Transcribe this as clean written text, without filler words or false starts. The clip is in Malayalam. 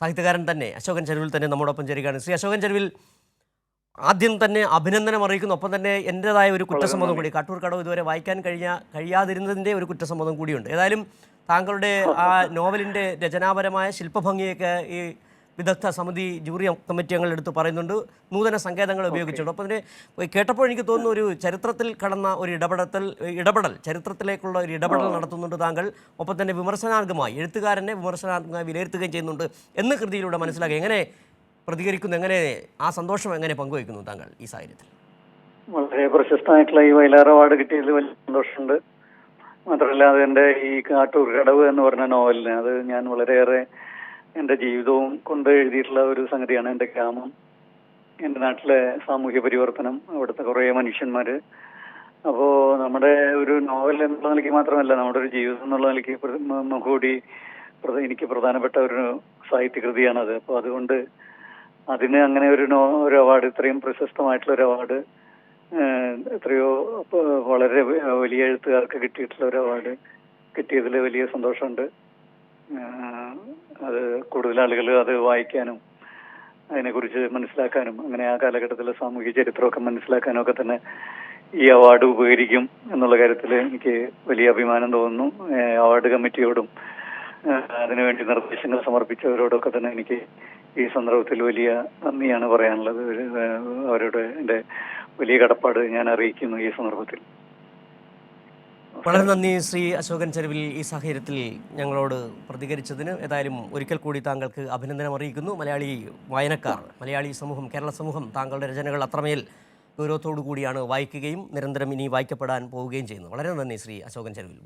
സാഹിത്യകാരൻ തന്നെ അശോകൻ ചെരുവിൽ തന്നെ നമ്മോടൊപ്പം ചേരുകയാണ്. ശ്രീ അശോകൻ ചെരുവിൽ, ആദ്യം തന്നെ അഭിനന്ദനം അറിയിക്കുന്നു. ഒപ്പം തന്നെ എൻ്റെതായ ഒരു കുറ്റസമ്മതം കൂടി. കാട്ടൂർ കടവ് ഇതുവരെ വായിക്കാൻ കഴിയാതിരുന്നതിൻ്റെ ഒരു കുറ്റസമ്മതം കൂടിയുണ്ട്. ഏതായാലും താങ്കളുടെ ആ നോവലിൻ്റെ രചനാപരമായ ശില്പഭംഗിയൊക്കെ ഈ വിദഗ്ധ സമിതി ജൂറി കമ്മിറ്റി അംഗങ്ങൾ എടുത്ത് പറയുന്നുണ്ട്, നൂതന സങ്കേതങ്ങൾ ഉപയോഗിച്ചിട്ടുണ്ട്. അപ്പോൾ അതിനെ കേട്ടപ്പോൾ എനിക്ക് തോന്നുന്നു ഒരു ചരിത്രത്തിൽ കടന്ന ഒരു ഇടപെടൽ ചരിത്രത്തിലേക്കുള്ള ഒരു ഇടപെടൽ നടത്തുന്നുണ്ട് താങ്കൾ. ഒപ്പം തന്നെ വിമർശനാർഹമായി എഴുത്തുകാരനെ വിമർശനാർഹമായി വിലയിരുത്തുകയും ചെയ്യുന്നുണ്ട് എന്ന് കൃതിയിലൂടെ മനസ്സിലാക്കി. എങ്ങനെ പ്രതികരിക്കുന്നു, എങ്ങനെ ആ സന്തോഷം എങ്ങനെ പങ്കുവയ്ക്കുന്നു താങ്കൾ ഈ സാഹചര്യത്തിൽ? വളരെ പ്രശസ്തമായിട്ടുള്ള ഈ വയലാർ അവാർഡ് കിട്ടിയതിൽ വലിയ സന്തോഷമുണ്ട്. മാത്രമല്ല അതെൻ്റെ ഈ കാട്ടൂർ കടവ് എന്ന് പറഞ്ഞ നോവലിന് അത് ഞാൻ വളരെയേറെ എൻ്റെ ജീവിതവും കൊണ്ട് എഴുതിയിട്ടുള്ള ഒരു സംഗതിയാണ്. എൻ്റെ ഗ്രാമം, എൻ്റെ നാട്ടിലെ സാമൂഹ്യ പരിവർത്തനം, അവിടുത്തെ കുറേ മനുഷ്യന്മാർ. അപ്പോൾ നമ്മുടെ ഒരു നോവൽ എന്നുള്ള നിലയ്ക്ക് മാത്രമല്ല, നമ്മുടെ ഒരു ജീവിതം എന്നുള്ള നിലയ്ക്ക് കൂടി എനിക്ക് പ്രധാനപ്പെട്ട ഒരു സാഹിത്യകൃതിയാണത്. അപ്പോൾ അതുകൊണ്ട് അതിന് അങ്ങനെ ഒരു അവാർഡ്, ഇത്രയും പ്രശസ്തമായിട്ടുള്ള ഒരു അവാർഡ്, എത്രയോ വളരെ വലിയ എഴുത്തുകാർക്ക് കിട്ടിയിട്ടുള്ള ഒരു അവാർഡ് കിട്ടിയതിൽ വലിയ സന്തോഷമുണ്ട്. അത് കൂടുതൽ ആളുകൾ അത് വായിക്കാനും അതിനെക്കുറിച്ച് മനസ്സിലാക്കാനും അങ്ങനെ ആ കാലഘട്ടത്തിലെ സാമൂഹ്യ ചരിത്രമൊക്കെ മനസ്സിലാക്കാനും ഒക്കെ തന്നെ ഈ അവാർഡ് ഉപകരിക്കും എന്നുള്ള കാര്യത്തിൽ എനിക്ക് വലിയ അഭിമാനം തോന്നുന്നു. അവാർഡ് കമ്മിറ്റിയോടും അതിനുവേണ്ടി നിർദ്ദേശങ്ങൾ സമർപ്പിച്ചവരോടൊക്കെ തന്നെ എനിക്ക് ഈ സന്ദർഭത്തിൽ വലിയ നന്ദിയാണ് പറയാനുള്ളത്. അവരുടെ എൻ്റെ വലിയ കടപ്പാട് ഞാൻ അറിയിക്കുന്നു ഈ സന്ദർഭത്തിൽ. വളരെ നന്ദി ശ്രീ അശോകൻ ചെരുവിൽ, ഈ സാഹചര്യത്തിൽ ഞങ്ങളോട് പ്രതികരിച്ചതിന്. ഏതായാലും ഒരിക്കൽ കൂടി താങ്കൾക്ക് അഭിനന്ദനം അറിയിക്കുന്നു. മലയാളി വായനക്കാർ, മലയാളി സമൂഹം, കേരള സമൂഹം താങ്കളുടെ രചനകൾ അത്രമേൽ ഗൗരവത്തോടു കൂടിയാണ് വായിക്കുകയും നിരന്തരം ഇനി വായിക്കപ്പെടാൻ പോവുകയും ചെയ്യുന്നു. വളരെ നന്ദി ശ്രീ അശോകൻ ചെരുവിൽ.